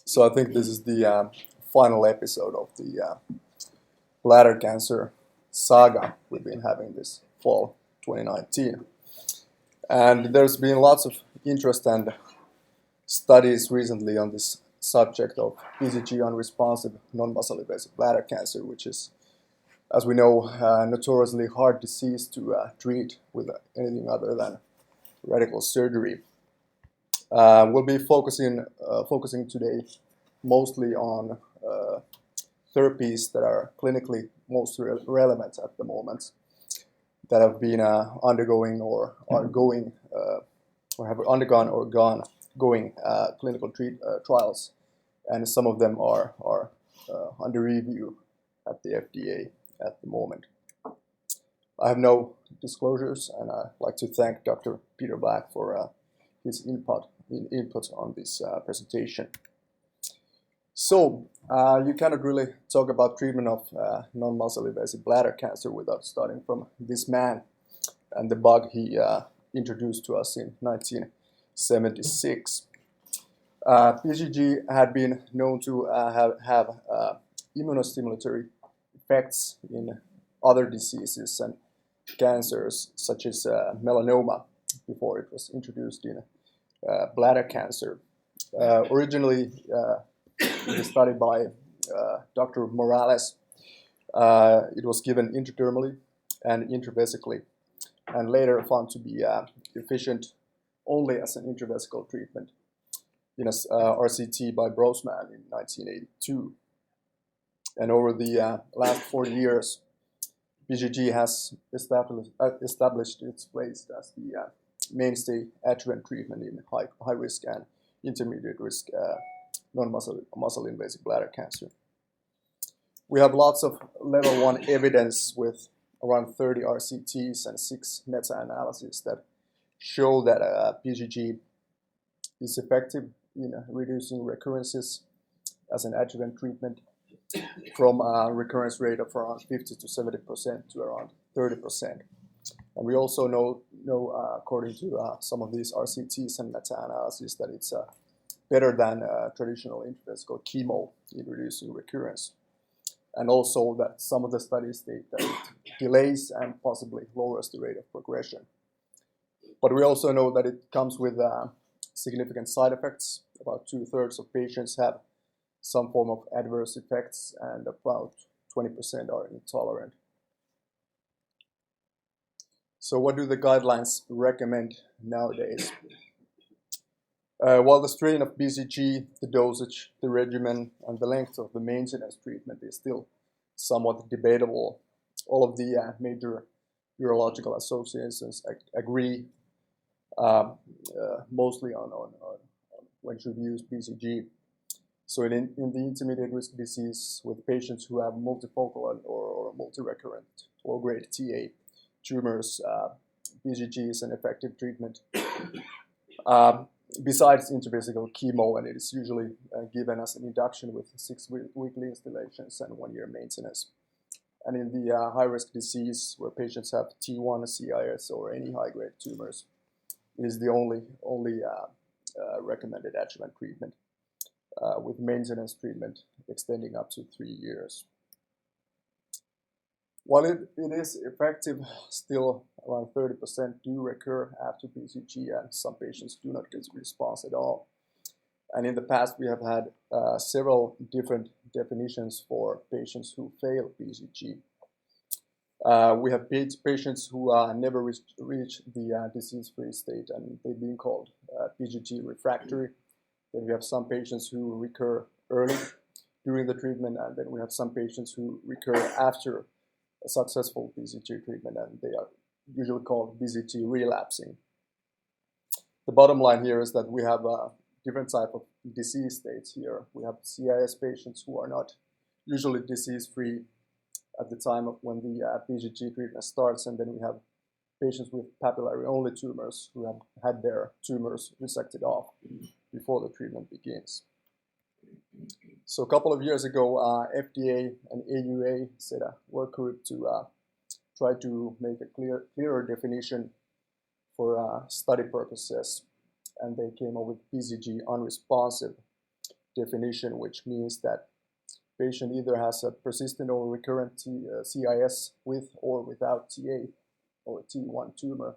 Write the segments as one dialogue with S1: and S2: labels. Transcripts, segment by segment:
S1: So I think this is the final episode of the bladder cancer saga we've been having this fall 2019. And there's been lots of interest and studies recently on this subject of BCG-unresponsive non-muscle invasive bladder cancer, which is, as we know, a notoriously hard disease to treat with anything other than radical surgery. We'll be focusing today mostly on therapies that are clinically most relevant at the moment, that have been undergoing or are going or have undergone or going clinical trials, and some of them are under review at the FDA at the moment. I have no disclosures, and I'd like to thank Dr. Peter Black for his input on this presentation. So you cannot really talk about treatment of non-muscle invasive bladder cancer without starting from this man and the bug he introduced to us in 1976. BCG had been known to have immunostimulatory effects in other diseases and cancers, such as melanoma, before it was introduced in bladder cancer. Originally, it was studied by Dr. Morales. It was given intradermally and intravesically, and later found to be efficient only as an intravesical treatment in a RCT by Brosman in 1982. And over the last 40 years, BCG has established its place as the mainstay adjuvant treatment in high risk and intermediate risk non-muscle invasive bladder cancer. We have lots of level 1 evidence with around 30 RCTs and 6 meta-analyses that show that BCG is effective in reducing recurrences as an adjuvant treatment from a recurrence rate of around 50 to 70% to around 30%. And we also know according to some of these RCTs and meta-analyses, that it's better than traditional intravesical chemo in reducing recurrence. And also that some of the studies state that it delays and possibly lowers the rate of progression. But we also know that it comes with significant side effects. About 2/3 of patients have some form of adverse effects, and about 20% are intolerant. So what do the guidelines recommend nowadays? While the strain of BCG, the dosage, the regimen, and the length of the maintenance treatment is still somewhat debatable, all of the major urological associations agree mostly on when should use BCG. So in the intermediate risk disease with patients who have multifocal or multi-recurrent low-grade TA tumors, BCG is an effective treatment. Besides intravesical chemo, and it is usually given as an induction with 6 weekly instillations and 1-year maintenance. And in the high-risk disease where patients have T1, CIS, or any high-grade tumors, it is the only recommended adjuvant treatment, with maintenance treatment extending up to 3 years. While it is effective, still around 30% do recur after BCG, and some patients do not get response at all. And in the past, we have had several different definitions for patients who fail BCG. We have patients who never reach the disease-free state, and they've been called BCG refractory. Then we have some patients who recur early during the treatment, and then we have some patients who recur after a successful BCG treatment, and they are usually called BCG relapsing. The bottom line here is that we have different type of disease states here. We have CIS patients who are not usually disease-free at the time of when the BCG treatment starts, and then we have patients with papillary-only tumors who have had their tumors resected off before the treatment begins. So a couple of years ago, FDA and AUA set a work group to try to make a clearer definition for study purposes, and they came up with BCG-unresponsive definition, which means that patient either has a persistent or recurrent CIS with or without TA or T1 tumor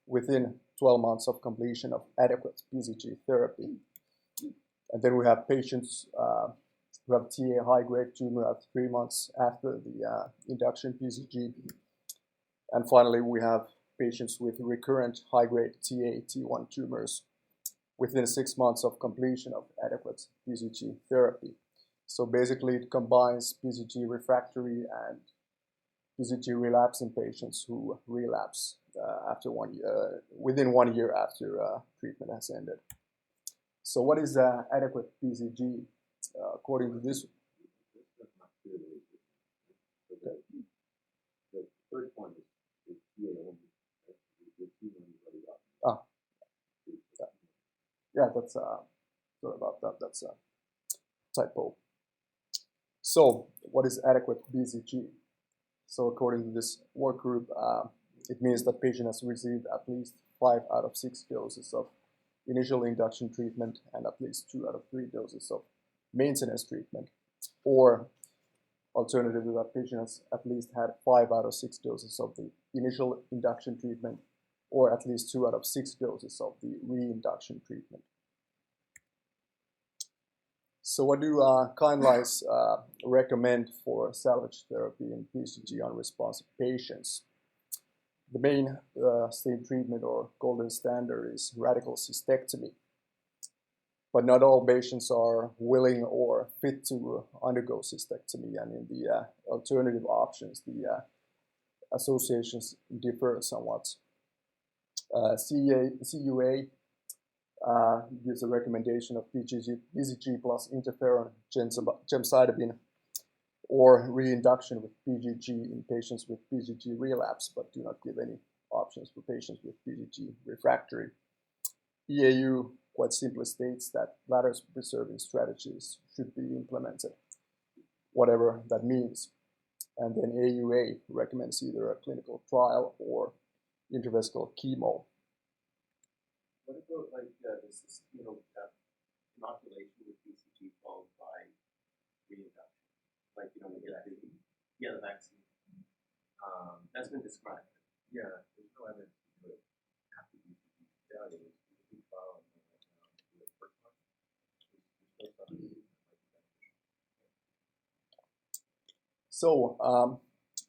S1: within 12 months of completion of adequate BCG therapy. And then we have patients who have TA high-grade tumor at 3 months after the induction BCG. And finally, we have patients with recurrent high-grade TA T1 tumors within 6 months of completion of adequate BCG therapy. So basically, it combines BCG refractory and BCG relapsing patients who relapse after 1 year, within 1 year after treatment has ended. So what is adequate BCG according to this?
S2: Okay. The first one is TA only.
S1: Yeah, that's sorry about that. That's a typo. So, what is adequate BCG? So, according to this work group, it means that patient has received at least 5 out of 6 doses of initial induction treatment and at least 2 out of 3 doses of maintenance treatment, or alternatively, that patient has at least had 5 out of 6 doses of the initial induction treatment, or at least 2 out of 6 doses of the reinduction treatment. So what do guidelines recommend for salvage therapy in BCG-unresponsive patients? The main state treatment or golden standard is radical cystectomy. But not all patients are willing or fit to undergo cystectomy, and in the alternative options, the associations differ somewhat. CUA gives a recommendation of BCG plus interferon gemcitabine or reinduction with BCG in patients with BCG relapse, but do not give any options for patients with BCG refractory. EAU quite simply states that bladder preserving strategies should be implemented, whatever that means. And then AUA recommends either a clinical trial or intravesical chemo.
S2: What about like this, inoculation with BCG followed by reinduction? Like, we get the vaccine. That's been described. Yeah, there's no evidence to it after BCG failure.
S1: So,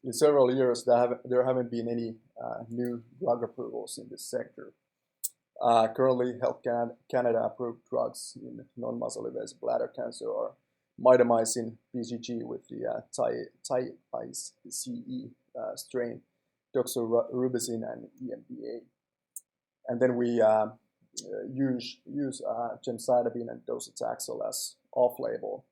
S1: in several years, there haven't been any new drug approvals in this sector. Currently, Health Canada approved drugs in non-muscle invasive bladder cancer are mitomycin BCG with the Thai-ICE strain, doxorubicin, and EMBA. And then we use gemcitabine and docetaxel as off-label.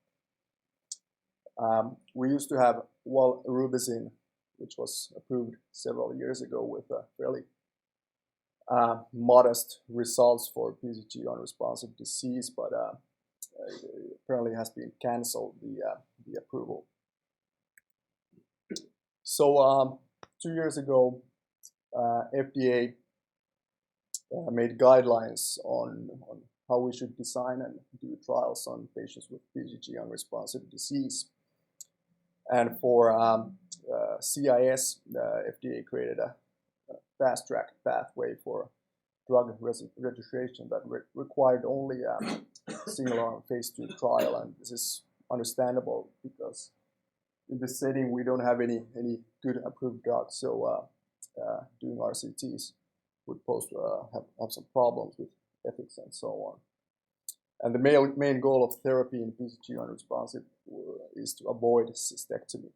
S1: We used to have Uro-Rubicin, which was approved several years ago with a fairly modest results for BCG-unresponsive disease, but apparently has been cancelled, the approval. So 2 years ago, FDA made guidelines on how we should design and do trials on patients with BCG-unresponsive disease. And for CIS, the FDA created a fast-track pathway for drug registration that required only a single-arm phase 2 trial, and this is understandable because in this setting we don't have any good approved drugs, so doing RCTs would have some problems with ethics and so on. And the main goal of therapy in BCG-unresponsive is to avoid cystectomy.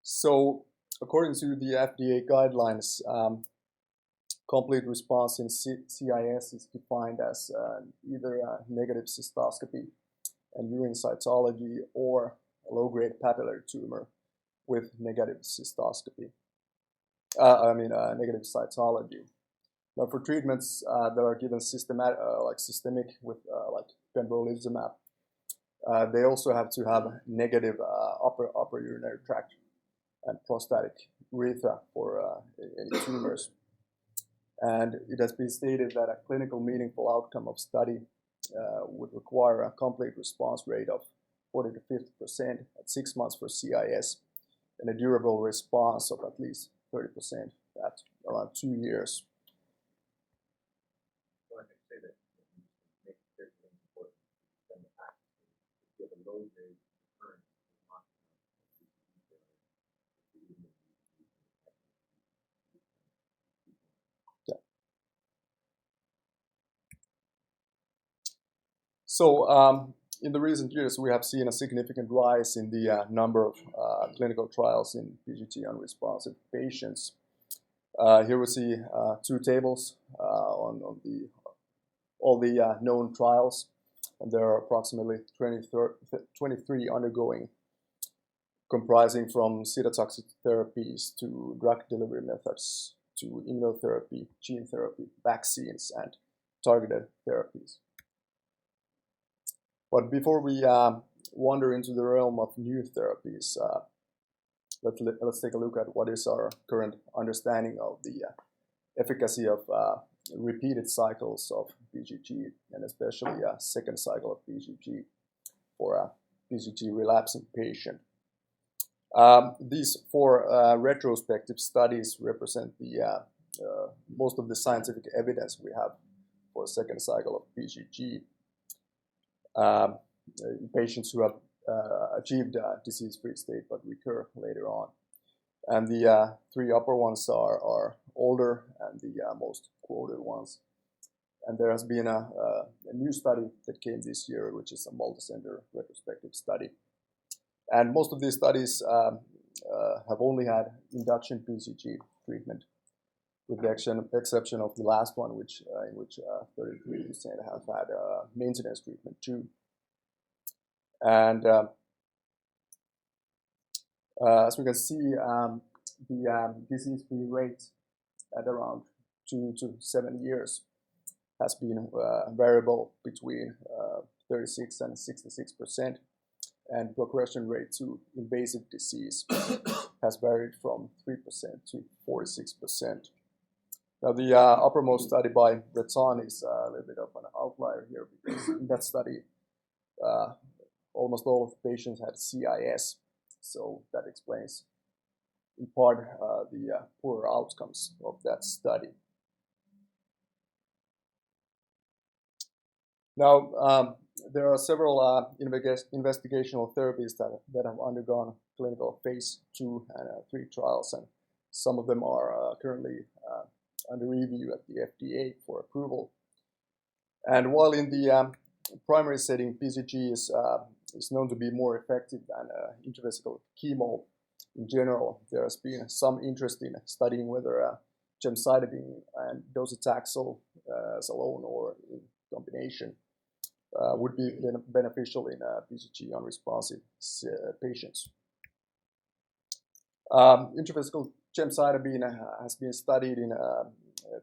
S1: So, according to the FDA guidelines, complete response in CIS is defined as either a negative cystoscopy and urine cytology or a low-grade papillary tumor with negative cystoscopy. Negative cytology. Now, for treatments that are given systemic with like pembrolizumab, they also have to have negative upper urinary tract and prostatic urethra for any tumors. And it has been stated that a clinical meaningful outcome of study would require a complete response rate of 40 to 50% at 6 months for CIS, and a durable response of at least 30% at around 2 years.
S2: So I can say that make certain things important, then the fact that you have a low grade recurrence is not
S1: Yeah. So in the recent years, we have seen a significant rise in the number of clinical trials in BCG-unresponsive patients. Here we see 2 tables on all the known trials, and there are approximately 23 undergoing, comprising from cytotoxic therapies to drug delivery methods to immunotherapy, gene therapy, vaccines, and targeted therapies. But before we wander into the realm of new therapies, let's take a look at what is our current understanding of the efficacy of repeated cycles of BCG, and especially a second cycle of BCG for a BCG relapsing patient. These 4 retrospective studies represent the most of the scientific evidence we have for a second cycle of BCG. Patients who have achieved a disease-free state but recur later on. And the 3 upper ones are older and the most quoted ones. And there has been a new study that came this year, which is a multicenter retrospective study. And most of these studies have only had induction BCG treatment, with the exception of the last one, in which 33% have had maintenance treatment too. And as we can see, the disease-free rate at around 2 to 7 years has been variable between 36 and 66%, and progression rate to invasive disease has varied from 3% to 46%. Now, the uppermost study by Breton is a little bit of an outlier here, because in that study, almost all of the patients had CIS, so that explains in part the poor outcomes of that study. Now, there are several investigational therapies that have undergone clinical phase 2 and 3 trials, and some of them are currently under review at the FDA for approval. And while in the primary setting, BCG is known to be more effective than intravesical chemo in general, there has been some interest in studying whether Gemcitabine and Docetaxel as alone or in combination would be beneficial in BCG-unresponsive patients. Intravesical Gemcitabine has been studied in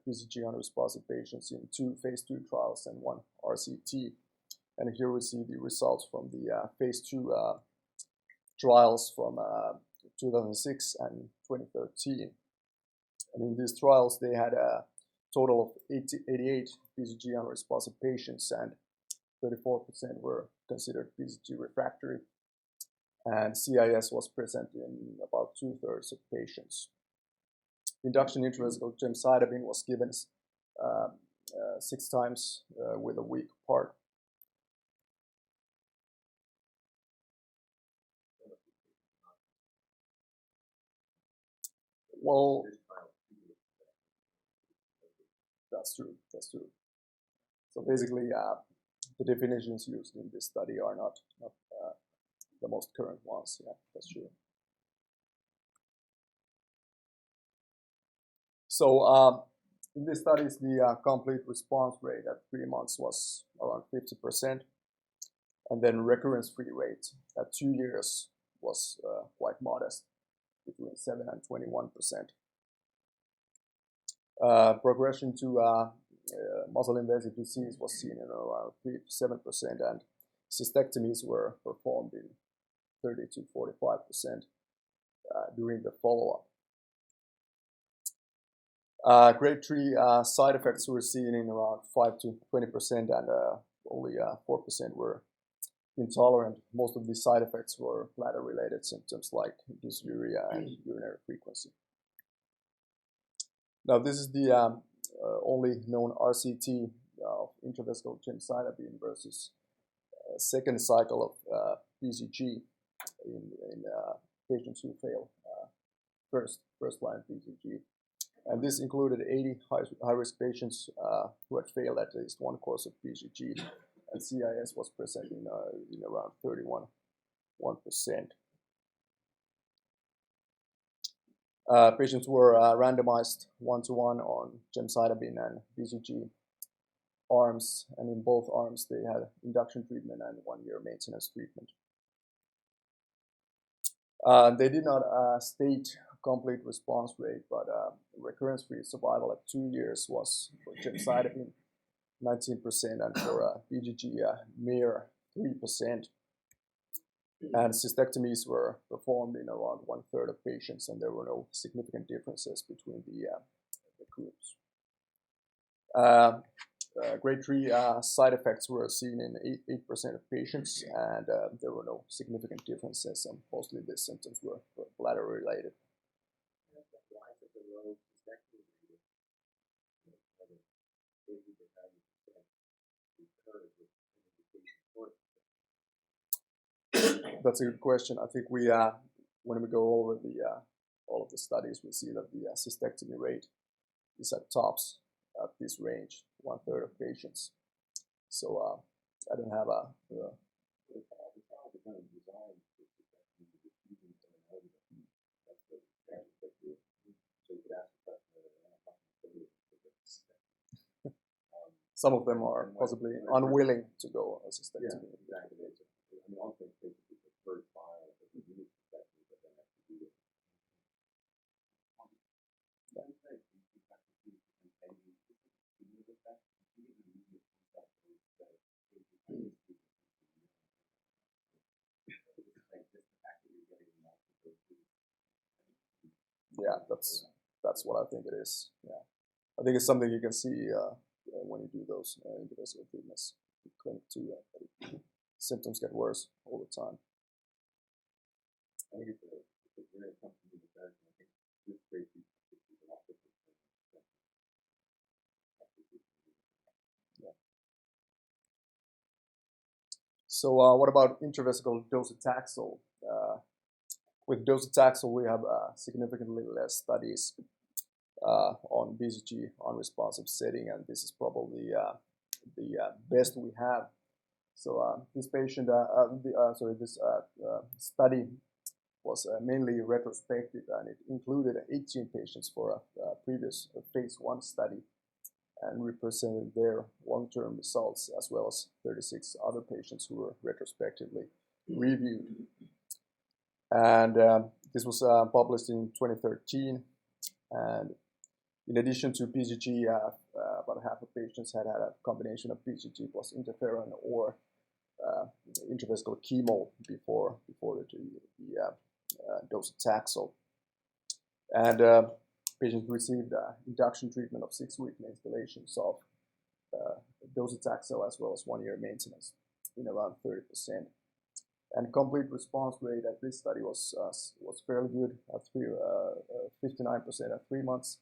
S1: BCG-unresponsive patients in 2 phase 2 trials and 1 RCT. And here we see the results from the phase 2 trials from 2006 and 2013. And in these trials, they had a total of 88 BCG-unresponsive patients, and 34% were considered BCG refractory, and CIS was present in about 2/3 of patients. Induction intravesical Gemcitabine was given 6 times with a week apart. Well, that's true. So basically, the definitions used in this study are not the most current ones. Yeah, that's true. So in these studies, the complete response rate at 3 months was around 50%, and then recurrence-free rate at 2 years was quite modest, between 7 and 21%. Progression to muscle invasive disease was seen in around 3 to 7%, and cystectomies were performed in 30 to 45% during the follow-up. Grade 3 side effects were seen in around 5 to 20%, and only 4% were intolerant. Most of these side effects were bladder-related symptoms like dysuria and urinary frequency. Now, this is the only known RCT of intravesical gemcitabine versus second cycle of BCG in patients who fail first-line BCG. And this included 80 high-risk patients who had failed at least one course of BCG, and CIS was present in around 31%. Patients were randomized 1-to-1 on gemcitabine and BCG arms, and in both arms they had induction treatment and 1-year maintenance treatment. They did not state complete response rate, but recurrence-free survival at 2 years was for gemcitabine 19% and for BCG mere 3%. And cystectomies were performed in around 1/3 of patients, and there were no significant differences between the groups. Grade 3 side effects were seen in 8% of patients, and there were no significant differences, and mostly the symptoms were bladder related. That's a good question. I think we, when we go over the all of the studies, we see that the cystectomy rate is at tops at this range, 1/3 of patients. So I don't have a. Some of them are possibly unwilling to go as a cystectomy. Yeah, that's what I think it is. Yeah, I think it's something you can see when you do those intravesical treatments in clinic too. Symptoms get worse all the time. I think it's a very complicated therapy. I think this great is a lot different. Yeah. So what about intravesical docetaxel? With docetaxel, we have significantly less studies on BCG-unresponsive setting, and this is probably the best we have. So this patient, this study was mainly retrospective, and it included 18 patients for a previous phase 1 study, and represented their long-term results, as well as 36 other patients who were retrospectively reviewed. And this was published in 2013, and in addition to BCG, about half of patients had a combination of BCG plus interferon or intravesical chemo before the docetaxel. And patients received induction treatment of 6-week installations of docetaxel, as well as 1-year maintenance in around 30%. And complete response rate at this study was fairly good at 59% at 3 months,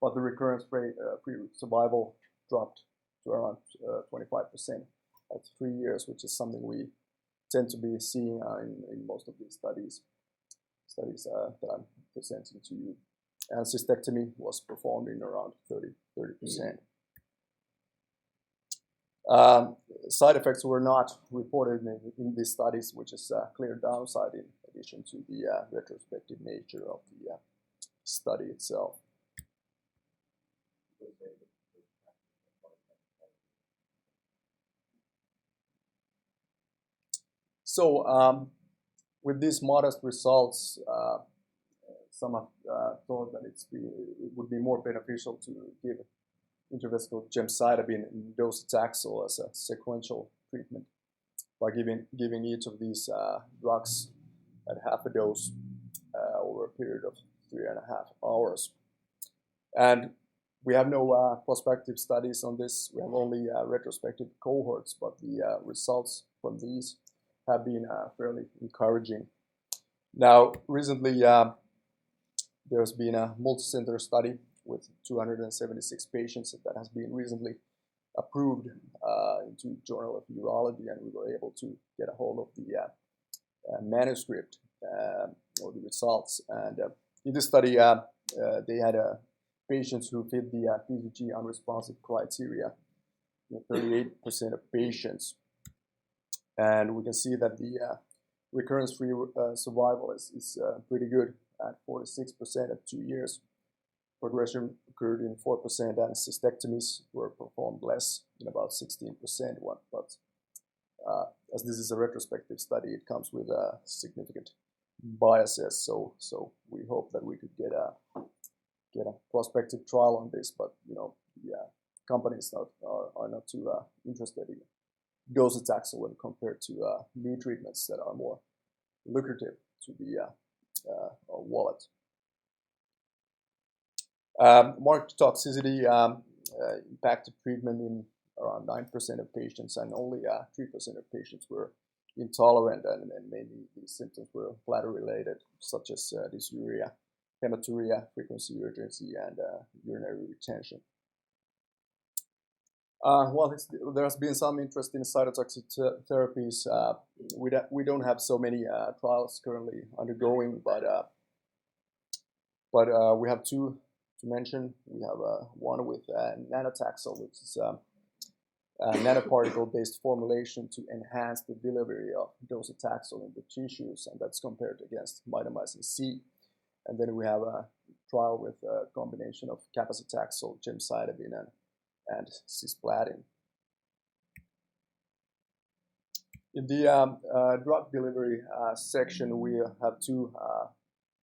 S1: but the recurrence rate, survival dropped to around 25% at 3 years, which is something we tend to be seeing in most of these studies that I'm presenting to you. And cystectomy was performed in around 30%. Side effects were not reported in these studies, which is a clear downside in addition to the retrospective nature of the study itself. So with these modest results, some have thought that it would be more beneficial to give intravesical gemcitabine and docetaxel as a sequential treatment by giving each of these drugs at half a dose over a period of 3.5 hours. And We have no prospective studies on this. We have only retrospective cohorts, but the results from these have been fairly encouraging. Now, recently, there's been a multicenter study with 276 patients that has been recently approved into Journal of Urology, and we were able to get a hold of the manuscript or the results. And in this study, they had patients who fit the BCG-unresponsive criteria, 38% of patients. And we can see that the recurrence-free survival is pretty good at 46% at 2 years. Progression occurred in 4%, and cystectomies were performed less in about 16%. But as this is a retrospective study, it comes with significant biases. So we hope that we could get a prospective trial on this. But the companies are not too interested in Docetaxel when compared to new treatments that are more lucrative to the wallet. Marked toxicity impacted treatment in around 9% of patients, and only 3% of patients were intolerant, and mainly these symptoms were bladder-related, such as dysuria, hematuria, frequency urgency, and urinary retention. There has been some interest in cytotoxic therapies. We don't have so many trials currently undergoing, but we have two to mention. We have one with Nanotaxel, which is a nanoparticle-based formulation to enhance the delivery of Docetaxel in the tissues, and that's compared against mitomycin C. And then we have a trial with a combination of Docetaxel, Gemcitabine, and cisplatin. In the drug delivery section, we have two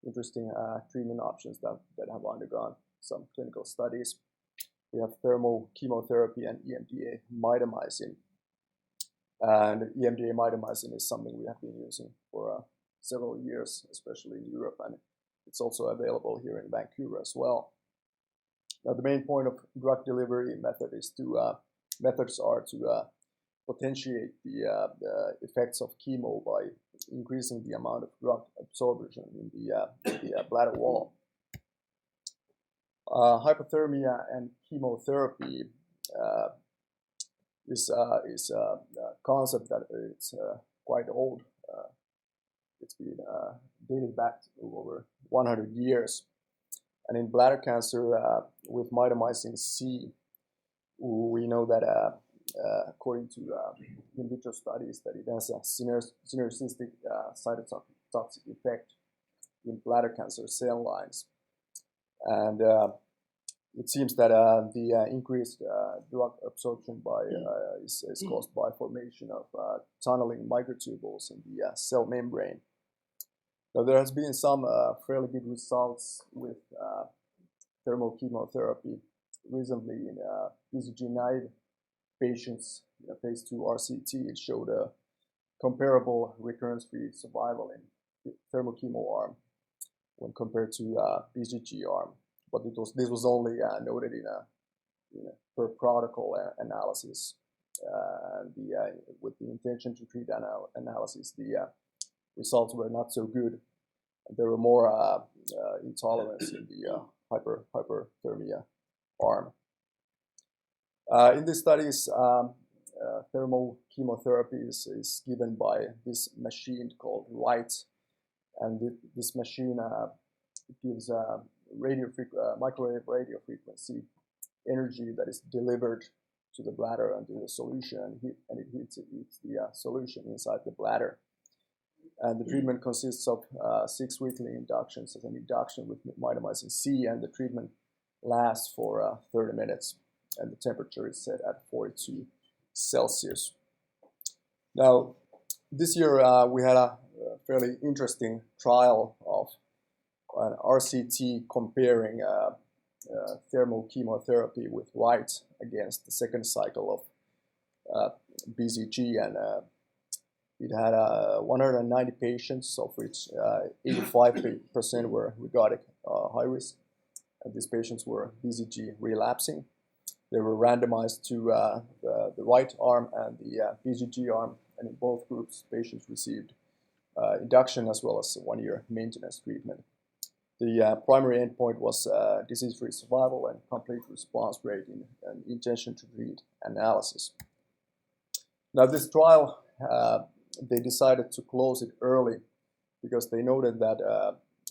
S1: interesting treatment options that have undergone some clinical studies. We have thermochemotherapy and EMDA mitomycin. And EMDA mitomycin is something we have been using for several years, especially in Europe, and it's also available here in Vancouver as well. Now, the main point of drug delivery methods are to potentiate the effects of chemo by increasing the amount of drug absorption in the bladder wall. Hypothermia and chemotherapy is a concept that it's quite old. It's been dated back to over 100 years. And in bladder cancer, with mitomycin C, we know that according to in vitro studies, that it has a synergistic cytotoxic effect in bladder cancer cell lines. And it seems that the increased drug absorption is caused by formation of tunneling microtubules in the cell membrane. Now, there has been some fairly good results with thermochemotherapy recently in BCG-naive patients in a phase 2 RCT. It showed a comparable recurrence-free survival in the thermochemo arm when compared to BCG arm, but this was only noted in a per protocol analysis. With the intention to treat analysis, the results were not so good. There were more intolerance in the hyperthermia arm. In these studies, thermochemotherapy is given by this machine called RITE, and this machine gives microwave radio frequency energy that is delivered to the bladder and to the solution, and it heats the solution inside the bladder. And the treatment consists of 6 weekly inductions as an induction with mitomycin C, and the treatment lasts for 30 minutes, and the temperature is set at 42 Celsius. Now, this year we had a fairly interesting trial of an RCT comparing thermochemotherapy with RITE against the second cycle of BCG, and it had 190 patients, of which 85% were regarded high risk, and these patients were BCG relapsing. They were randomized to the right arm and the BCG arm, and in both groups, patients received induction as well as 1-year maintenance treatment. The primary endpoint was disease-free survival and complete response rate in an intention to treat analysis. Now, this trial, they decided to close it early because they noted that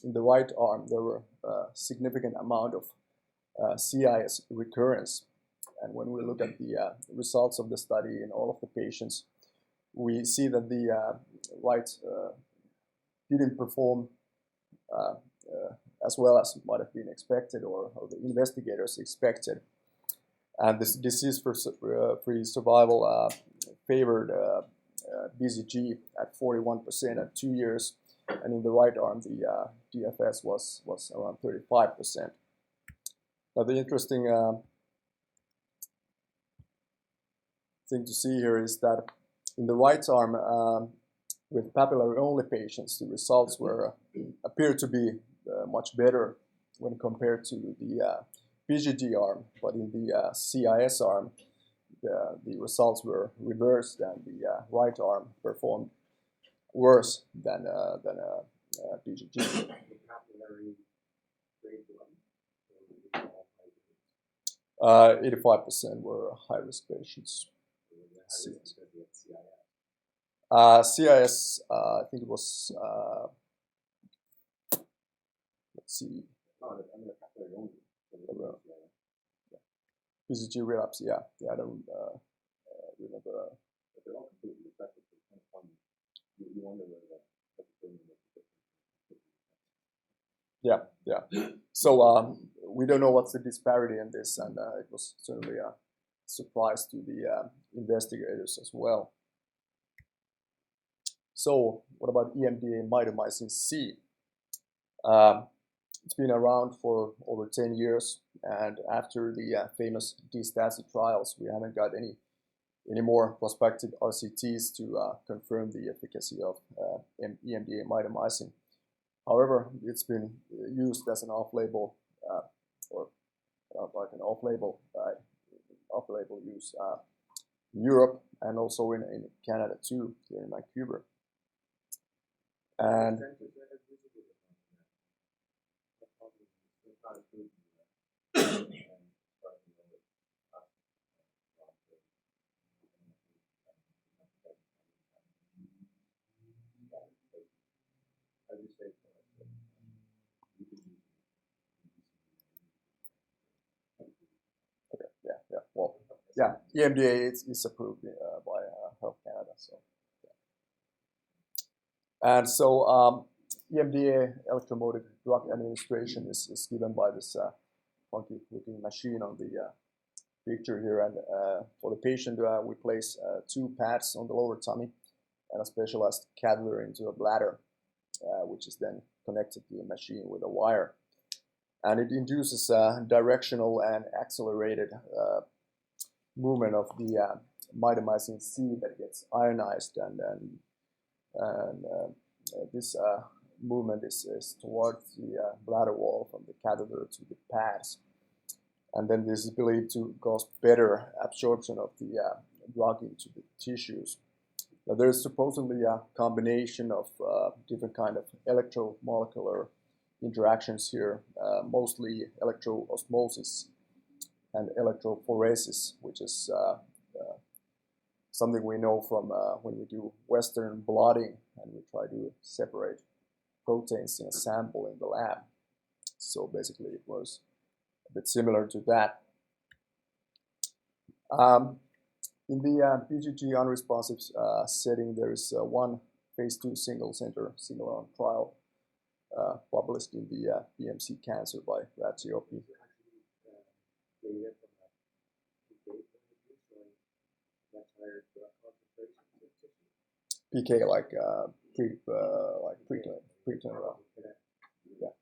S1: in the right arm there were a significant amount of CIS recurrence. And when we look at the results of the study in all of the patients, we see that the right didn't perform as well as might have been expected or the investigators expected. And this disease-free survival favored BCG at 41% at 2 years, and in the right arm the DFS was around 35%. Now the interesting thing to see here is that in the right arm with papillary-only patients, the results appear to be much better when compared to the BCG arm, but in the CIS arm, the results were reversed, and the right arm performed worse than BCG. 85% were high-risk patients. CIS, I think it was, let's see. BCG relapse, yeah, I don't remember. They're all completely effective. You wonder yeah. So we don't know what's the disparity in this, and it was certainly a surprise to the investigators as well. So what about EMDA mitomycin C? It's been around for over 10 years, and after the famous DSTASI trials, we haven't got any more prospective RCTs to confirm the efficacy of EMDA mitomycin. However, it's been used as an off-label or like an off-label use in Europe and also in Canada too, here in Vancouver. And EMDA is approved by Health Canada. So, yeah. And so EMDA, electromotive drug administration, is given by this funky-looking machine on the picture here. And for the patient, we place 2 pads on the lower tummy and a specialized catheter into a bladder, which is then connected to the machine with a wire. And it induces directional and accelerated movement of the mitomycin C that gets ionized, and this movement is towards the bladder wall from the catheter to the pads, and then this is believed to cause better absorption of the drug into the tissues. Now, there is supposedly a combination of different kind of electromolecular interactions here, mostly electroosmosis and electrophoresis, which is something we know from when we do Western blotting and we try to separate proteins in a sample in the lab. So basically it was a bit similar to that. In the BCG-unresponsive setting, there is one phase 2 single-center, single-arm trial published in the BMC Cancer by Ratiopi. PK like pre-clinical. Yeah.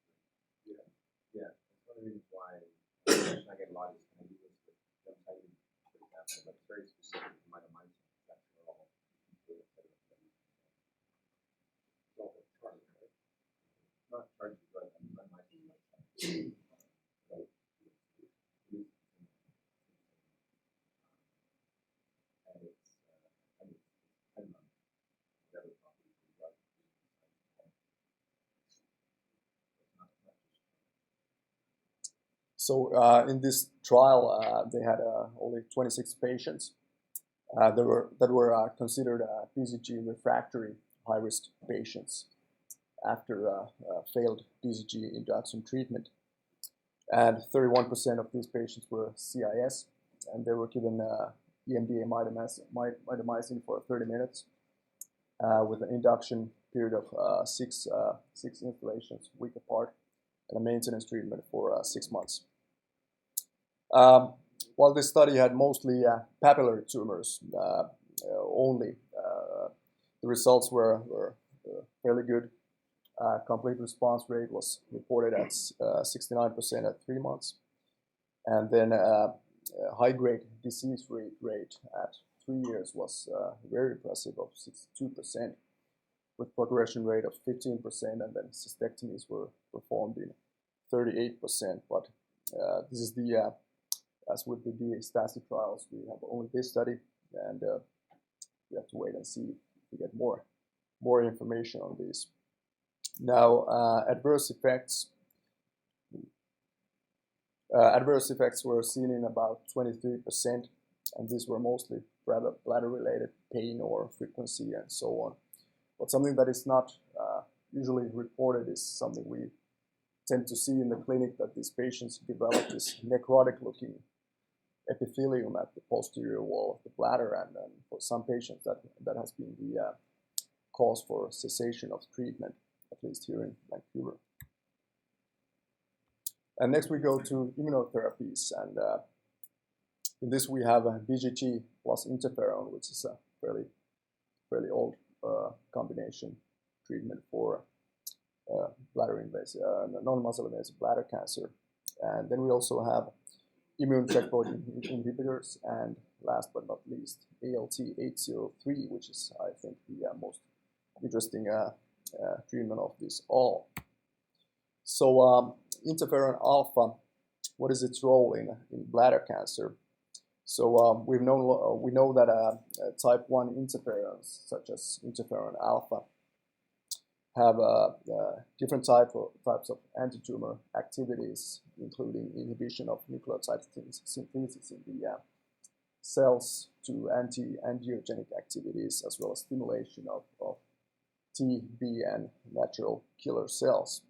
S2: Yeah. One of the reasons why I get a lot of kind of use with Gemcitabine, for example, but it's very specific to mitomycin. It's actually all not charged, but mitomycin.
S1: So in this trial, they had only 26 patients that were considered BCG refractory high-risk patients after failed BCG induction treatment. And 31% of these patients were CIS, and they were given EMDA mitomycin for 30 minutes with an induction period of six installations, a week apart, and a maintenance treatment for 6 months. While this study had mostly papillary tumors only, the results were fairly good. Complete response rate was reported at 69% at 3 months. And then high-grade disease rate at 3 years was very impressive, of 62%, with progression rate of 15%, and then cystectomies were performed in 38%. But this is the, as with the DA-STASI trials, we have only this study, and we have to wait and see if we get more information on these. Now, adverse effects were seen in about 23%, and these were mostly bladder-related pain or frequency and so on. But something that is not usually reported is something we tend to see in the clinic, that these patients develop this necrotic-looking epithelium at the posterior wall of the bladder, and for some patients that has been the cause for cessation of treatment, at least here in Vancouver. And next we go to immunotherapies, and in this we have a BCG plus interferon, which is a fairly old combination treatment for bladder invasive, non-muscle invasive bladder cancer. And then we also have immune checkpoint inhibitors, and last but not least, ALT-803, which is, I think, the most interesting treatment of this all. So interferon alpha, what is its role in bladder cancer? So we know that type 1 interferons, such as interferon alpha, have different types of anti-tumor activities, including inhibition of nucleotide synthesis in the cells to anti-angiogenic activities, as well as stimulation of T, B, and natural killer cells.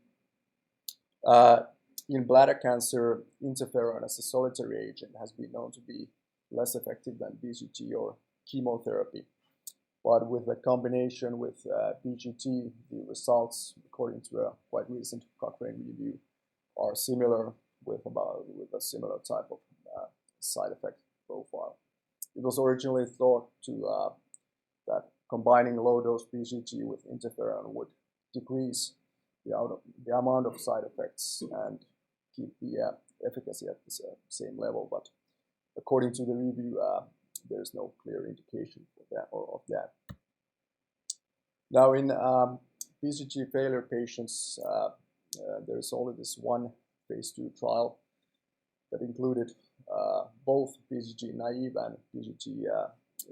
S1: In bladder cancer, interferon as a solitary agent has been known to be less effective than BCG or chemotherapy. But with a combination with BGT, the results, according to a quite recent Cochrane review, are similar with a similar type of side effect profile. It was originally thought that combining low-dose BCG with interferon would decrease the amount of side effects and keep the efficacy at the same level. But according to the review, there's no clear indication of that. Now, in BCG failure patients, there's only this one phase 2 trial that included both BCG naive and BCG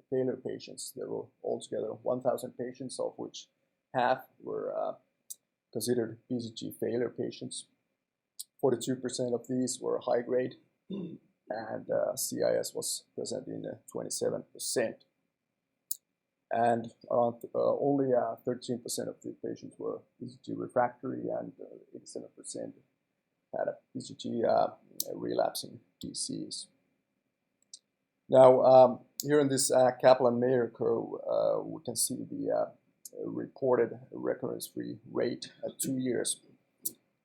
S1: failure patients. There were altogether 1,000 patients, of which half were considered BCG failure patients. 42% of these were high grade, and CIS was present in 27%. And only 13% of the patients were BCG refractory, and 87% had a BCG relapsing disease. Now, here in this Kaplan-Meier curve, we can see the reported recurrence-free rate at 2 years,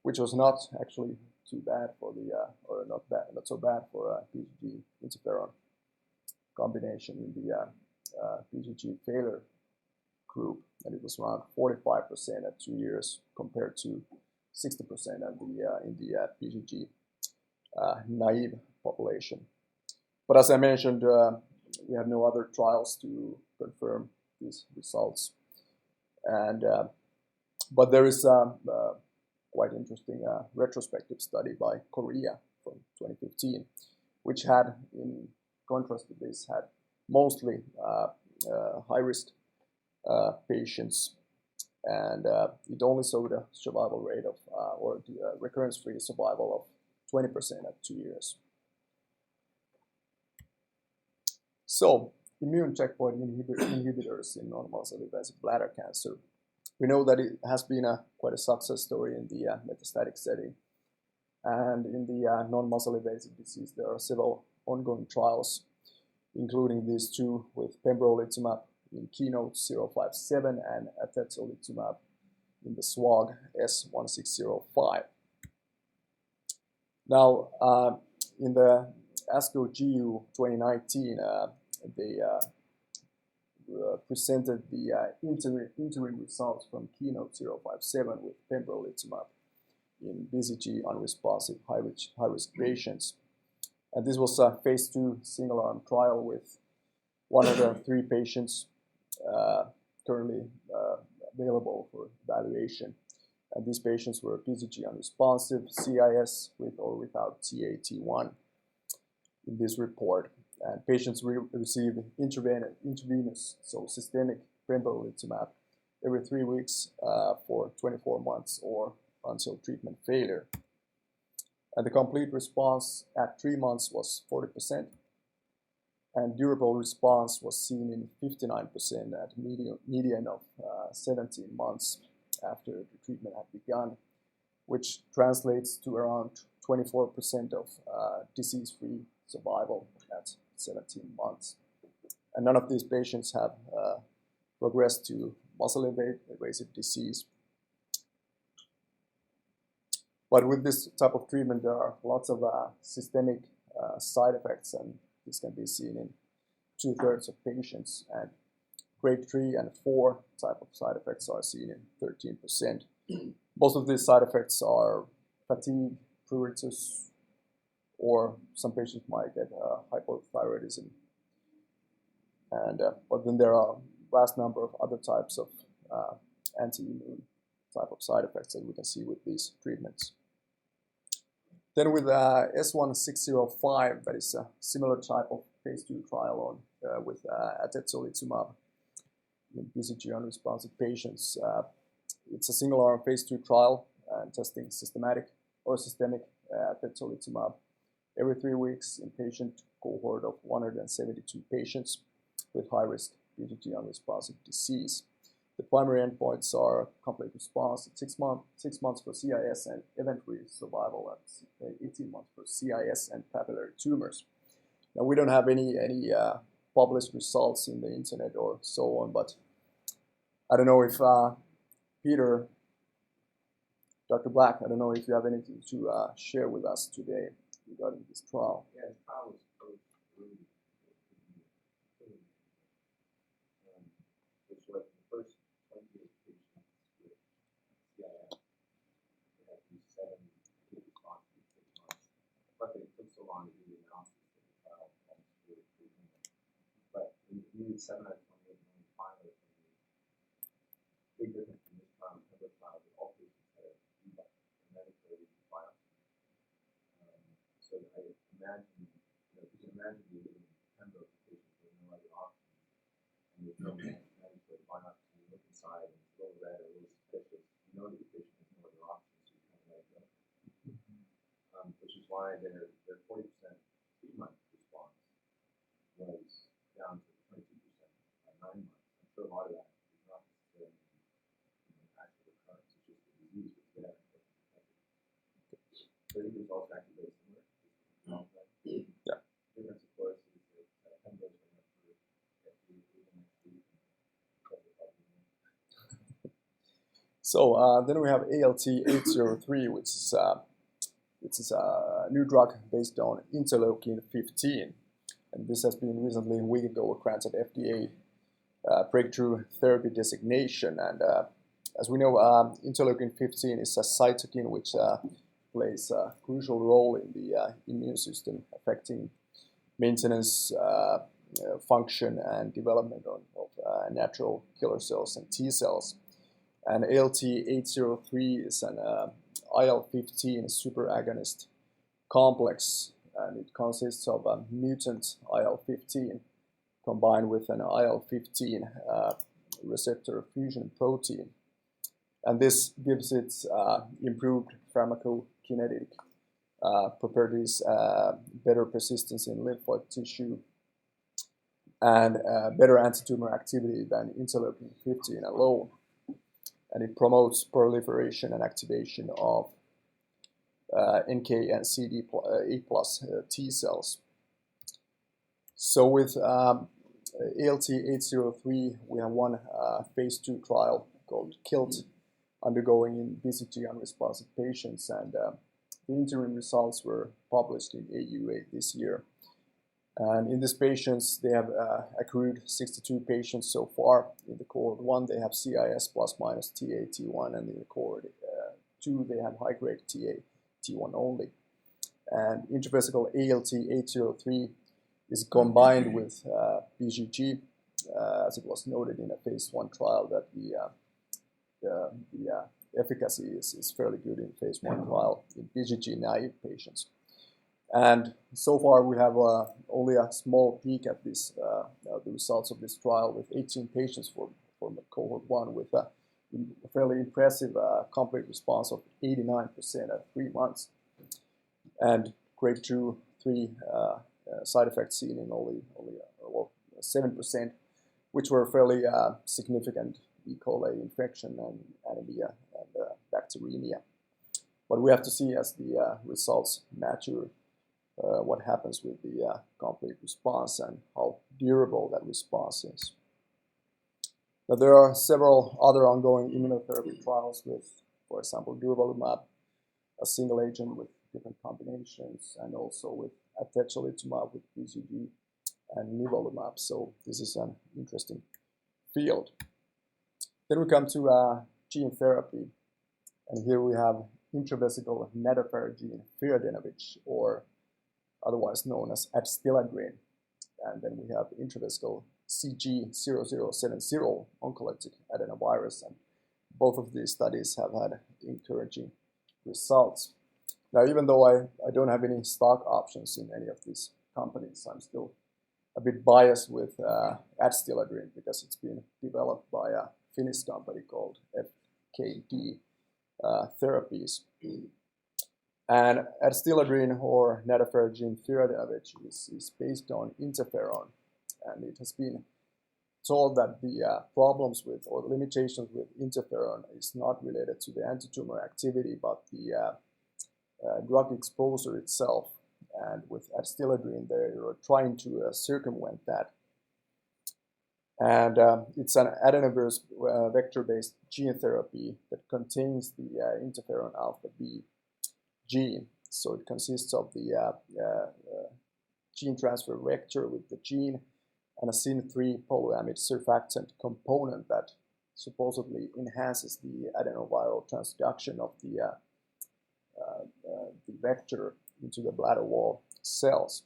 S1: which was not actually too bad for not so bad for BCG interferon combination in the BCG failure group, and it was around 45% at 2 years compared to 60% in the BCG naive population. But as I mentioned, we have no other trials to confirm these results. And but there is a quite interesting retrospective study by Korea from 2015, which had, in contrast to this, had mostly high-risk patients, and it only showed a survival rate of, or the recurrence-free survival of 20% at 2 years. So, immune checkpoint inhibitors in non-muscle invasive bladder cancer. We know that it has been quite a success story in the metastatic setting. And in the non-muscle invasive disease, there are several ongoing trials, including these two with pembrolizumab in KEYNOTE-057 and atezolizumab in the SWOG S1605. Now, in the ASCO GU 2019, they presented the interim results from KEYNOTE-057 with pembrolizumab in BCG-unresponsive high-risk patients. And this was a phase 2 single-arm trial with 103 patients currently available for evaluation. And these patients were BCG-unresponsive, CIS with or without Ta/T1 in this report. And patients received intravenous, so systemic pembrolizumab every 3 weeks for 24 months or until treatment failure. And the complete response at 3 months was 40%, and durable response was seen in 59% at median of 17 months after the treatment had begun, which translates to around 24% of disease-free survival at 17 months. And none of these patients have progressed to muscle-invasive disease. But with this type of treatment, there are lots of systemic side effects, and this can be seen in 2/3 of patients. And grade 3 and 4 type of side effects are seen in 13%. Most of these side effects are fatigue, pruritus, or some patients might get hypothyroidism. And but then there are a vast number of other types of anti-immune type of side effects that we can see with these treatments. Then with S1605, that is a similar type of phase 2 trial on with atezolizumab in BCG-unresponsive patients. It's a single-arm phase 2 trial testing systemic atezolizumab every 3 weeks in patient cohort of 172 patients with high-risk BCG-unresponsive disease. The primary endpoints are complete response at 6 months for CIS and event-free survival at 18 months for CIS and papillary tumors. Now, we don't have any published results in the internet or so on, but I don't know if Peter, Dr. Black, I don't know if you have anything to share with us today regarding this trial.
S2: Yeah, the trial was approached through which was the first 28 patients with CIS. They had these 7 complete responses in 6 months. But it took so long to do the analysis that the trial almost really presented. But we needed 7 out of 28 and only 5 out of 28. Big difference in this trial and other trials that all patients had a medically biopsy. So I imagine, you can imagine you living in Pembroke patients with no other options, and there's no mandatory biopsy. You look inside and it's a little red or a little suspicious. You know that the patient has no other options, so you kind of let it go. Which is why their 40% 3-month response was down to 22% by 9 months. I'm sure a lot of that is not necessarily actual recurrence, it's just the disease was there. So I think it's also actually very similar.
S1: Yeah.
S2: The difference, of course, is that Pembroke's going up for FDA approval next week.
S1: So then we have ALT-803, which is a new drug based on interleukin-15, and this has been recently, a week ago, granted FDA breakthrough therapy designation. And as we know, interleukin-15 is a cytokine which plays a crucial role in the immune system, affecting maintenance, function, and development of natural killer cells and T cells. And ALT-803 is an IL-15 superagonist complex, and it consists of a mutant IL-15 combined with an IL-15 receptor fusion protein. And this gives it improved pharmacokinetic properties, better persistence in lymphoid tissue, and better anti-tumor activity than interleukin-15 alone. And it promotes proliferation and activation of NK and CD8+ T cells. So with ALT-803, we have one phase 2 trial called KILT undergoing in BCG-unresponsive patients, and the interim results were published in AUA this year. And in these patients, they have accrued 62 patients so far. In the cohort 1, they have CIS plus minus TA T1, and in the cohort 2, they have high-grade TA T1 only. And intravesical ALT-803 is combined with BCG, as it was noted in a phase 1 trial that the efficacy is fairly good in phase 1 trial in BCG-naive patients. And so far, we have only a small peek at this, the results of this trial with 18 patients from cohort 1 with a fairly impressive complete response of 89% at 3 months. And grade 2, 3 side effects seen in only 7%, which were fairly significant E. coli infection and anemia and bacteremia. But we have to see as the results mature what happens with the complete response and how durable that response is. Now, there are several other ongoing immunotherapy trials with, for example, durvalumab, a single agent with different combinations, and also with atezolizumab with BCG and nivolumab. So this is an interesting field. Then we come to gene therapy, and here we have intravesical nadofaragene firadenovec, or otherwise known as adstiladrin, and then we have intravesical CG0070 oncolytic adenovirus, and both of these studies have had encouraging results. Now, even though I don't have any stock options in any of these companies, I'm still a bit biased with adstiladrin because it's been developed by a Finnish company called FKD therapies. And adstiladrin, or nadofaragene firadenovec, is based on interferon, and it has been told that the problems with or the limitations with interferon is not related to the antitumor activity, but the drug exposure itself. And with adstiladrin, they are trying to circumvent that. And it's an adenovirus vector-based gene therapy that contains the interferon alpha B gene. So it consists of the gene transfer vector with the gene and a SYN3 polyamide surfactant component that supposedly enhances the adenoviral transduction of the vector into the bladder wall cells.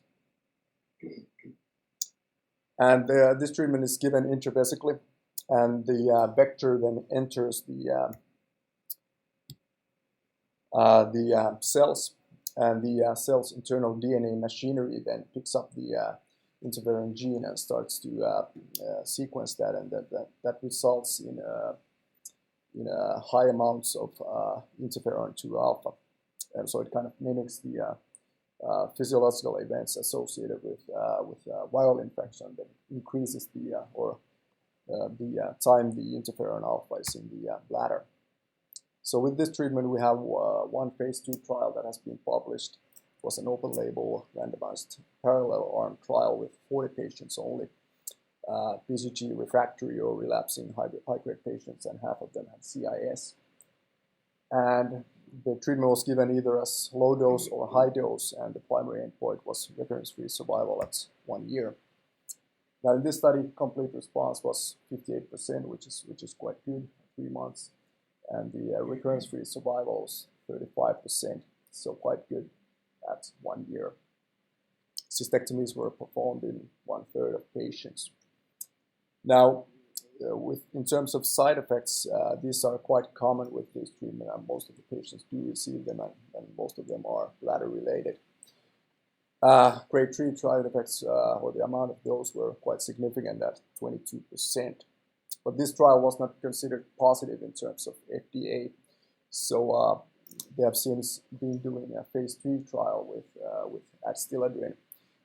S1: And this treatment is given intravesically, and the vector then enters the cells, and the cell's internal DNA machinery then picks up the interferon gene and starts to sequence that, and that results in high amounts of interferon 2 alpha, and so it kind of mimics the physiological events associated with viral infection that increases the time the interferon alpha is in the bladder. So with this treatment, we have one phase 2 trial that has been published. It was an open-label, randomized, parallel-arm trial with 40 patients only, BCG refractory or relapsing high-grade patients, and half of them had CIS. And the treatment was given either as low dose or high dose, and the primary endpoint was recurrence-free survival at 1 year. Now, in this study, complete response was 58%, which is quite good at 3 months, and the recurrence-free survival was 35%, so quite good at 1 year. Cystectomies were performed in 1/3 of patients. Now, in terms of side effects, these are quite common with this treatment, and most of the patients do receive them, and most of them are bladder-related. Grade 3 side effects, or the amount of those, were quite significant at 22%. But this trial was not considered positive in terms of FDA, so they have since been doing a phase 3 trial with Docetaxel,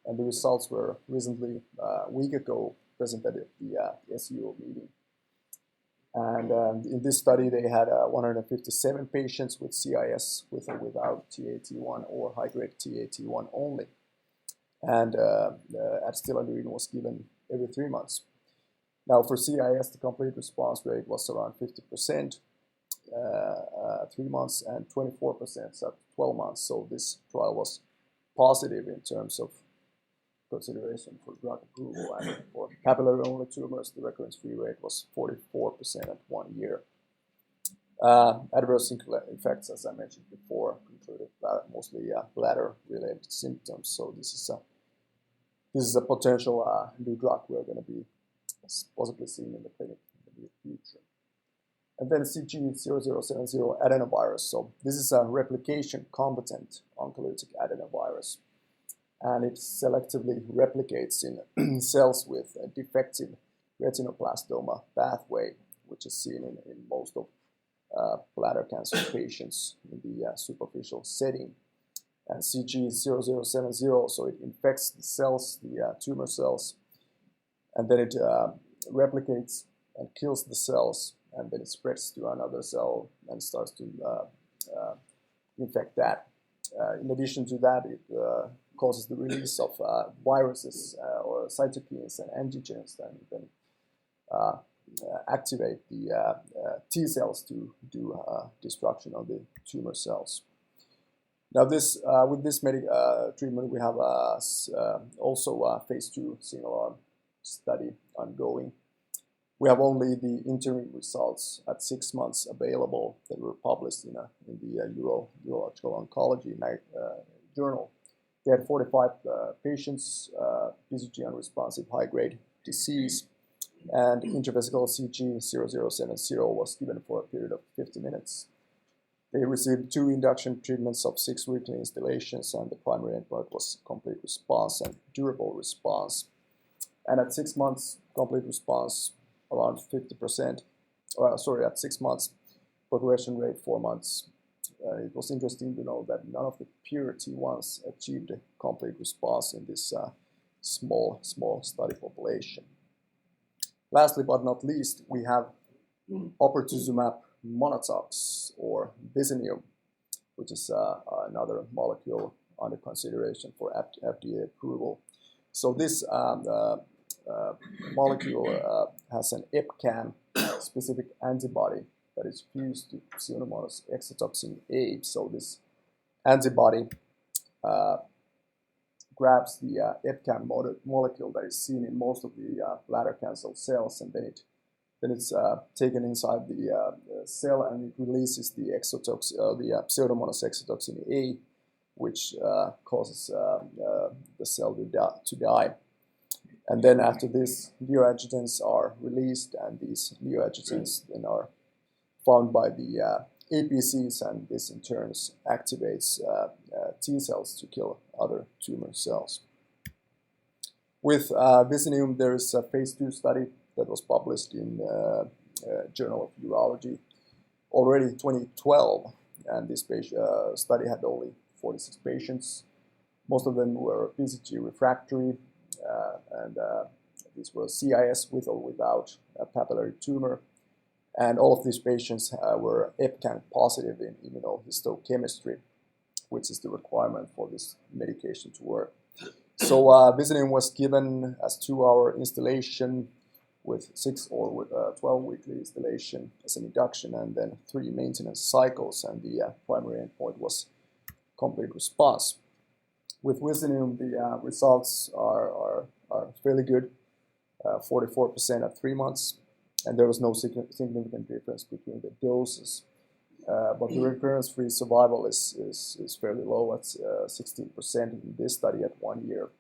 S1: and the results were recently, a week ago, presented at the SUO meeting. And in this study, they had 157 patients with CIS with or without Ta/T1 or high-grade Ta/T1 only. And Docetaxel was given every 3 months. Now, for CIS, the complete response rate was around 50%, 3 months, and 24% at 12 months. So this trial was positive in terms of consideration for drug approval. And for papillary-only tumors, the recurrence-free rate was 44% at 1 year. Adverse effects, as I mentioned before, included mostly bladder-related symptoms. So this is a potential new drug we're going to be possibly seeing in the clinic in the near future. And then CG-0070 adenovirus. So this is a replication-competent oncolytic adenovirus. And it selectively replicates in cells with a defective retinoblastoma pathway, which is seen in most of bladder cancer patients in the superficial setting. And CG-0070, so it infects the cells, the tumor cells, and then it replicates and kills the cells, and then it spreads to another cell and starts to infect that. In addition to that, it causes the release of viruses or cytokines and antigens that then activate the T cells to do destruction of the tumor cells. Now, with this treatment, we have also a phase 2 single-arm study ongoing. We have only the interim results at 6 months available that were published in the Uro-Oncology journal. They had 45 patients, BCG-unresponsive high-grade disease, and intravesical CG-0070 was given for a period of 50 minutes. They received 2 induction treatments of 6 weekly installations, and the primary endpoint was complete response and durable response. And at 6 months, complete response around 50%, at 6 months, progression rate 4 months. It was interesting to know that none of the pure T1s achieved a complete response in this small study population. Lastly but not least, we have oportuzumab monotox, or Bizinium, which is another molecule under consideration for FDA approval. So this molecule has an EpCAM specific antibody that is fused to Pseudomonas exotoxin A. So this antibody grabs the EpCAM molecule that is seen in most of the bladder cancer cells, and then it's taken inside the cell, and it releases the Pseudomonas exotoxin A, which causes the cell to die. And then after this, neoadjuvants are released, and these neoadjuvants then are found by the APCs, and this in turn activates T cells to kill other tumor cells. With Bizinium, there is a phase 2 study that was published in Journal of Urology already in 2012, and this study had only 46 patients. Most of them were BCG refractory, and these were CIS with or without a papillary tumor. And all of these patients were EpCAM positive in immunohistochemistry, which is the requirement for this medication to work. So Bizinium was given as 2-hour installation with 6 or with 12 weekly installation as an induction, and then 3 maintenance cycles, and the primary endpoint was complete response. With Bizinium, the results are fairly good, 44% at 3 months, and there was no significant difference between the doses. But the recurrence-free survival is fairly low at 16% in this study at 1 year.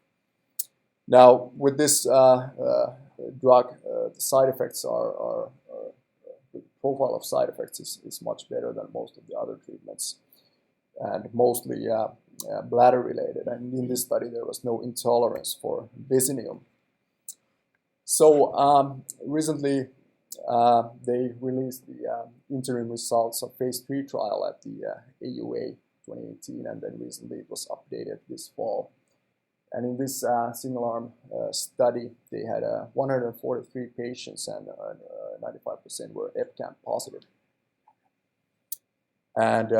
S1: Now, with this drug, the side effects the profile of side effects is much better than most of the other treatments, and mostly bladder-related. And in this study, there was no intolerance for Bizinium. So recently, they released the interim results of phase 3 trial at the AUA 2018, and then recently it was updated this fall. And in this single-arm study, they had 143 patients, and 95% were EpCAM positive. And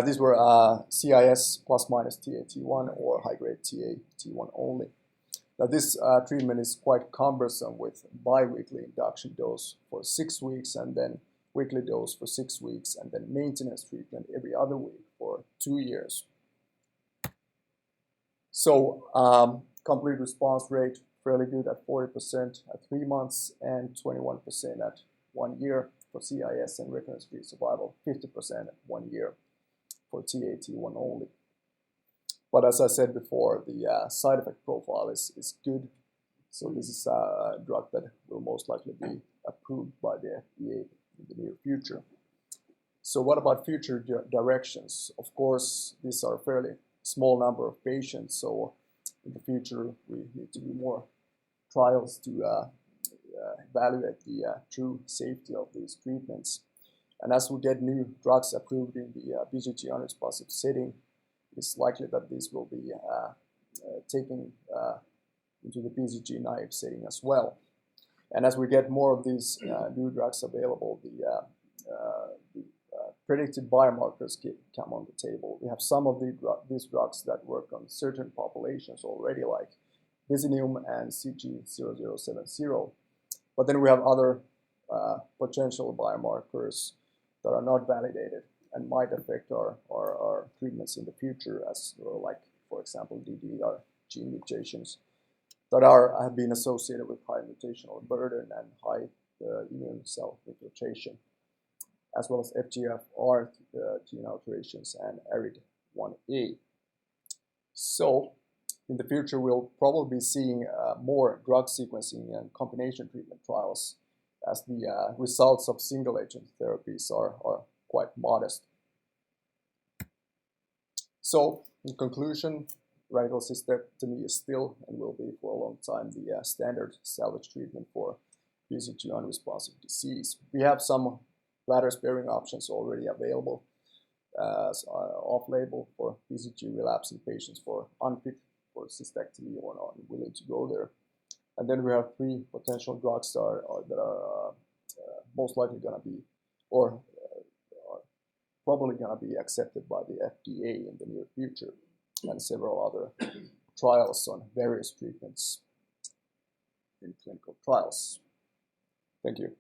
S1: these were CIS plus minus TA-T1 or high-grade TA-T1 only. Now this treatment is quite cumbersome with bi-weekly induction dose for 6 weeks, and then weekly dose for 6 weeks, and then maintenance treatment every other week for 2 years. So complete response rate fairly good at 40% at 3 months and 21% at 1 year for CIS, and recurrence-free survival 50% at 1 year for TA-T1 only. But as I said before, the side effect profile is good. So this is a drug that will most likely be approved by the FDA in the near future. So what about future directions? Of course, these are a fairly small number of patients, so in the future we need to do more trials to evaluate the true safety of these treatments. And as we get new drugs approved in the BCG-unresponsive setting, it's likely that these will be taken into the BCG-naive setting as well. And as we get more of these new drugs available, the predicted biomarkers come on the table. We have some of these drugs that work on certain populations already, like Visineum and CG0070. But then we have other potential biomarkers that are not validated and might affect our treatments in the future, as like, for example, DDR gene mutations that have been associated with high mutational burden and high immune cell infiltration, as well as FGFR gene alterations and ARID1A. So in the future, we'll probably be seeing more drug sequencing and combination treatment trials, as the results of single-agent therapies are quite modest. So in conclusion, radical cystectomy is still and will be for a long time the standard salvage treatment for BCG-unresponsive disease. We have some bladder-sparing options already available off-label for BCG relapsing patients for unfit for cystectomy or not willing to go there. And then we have 3 potential drugs that are most likely going to be, or are probably going to be accepted by the FDA in the near future, and several other trials on various treatments in clinical trials. Thank you.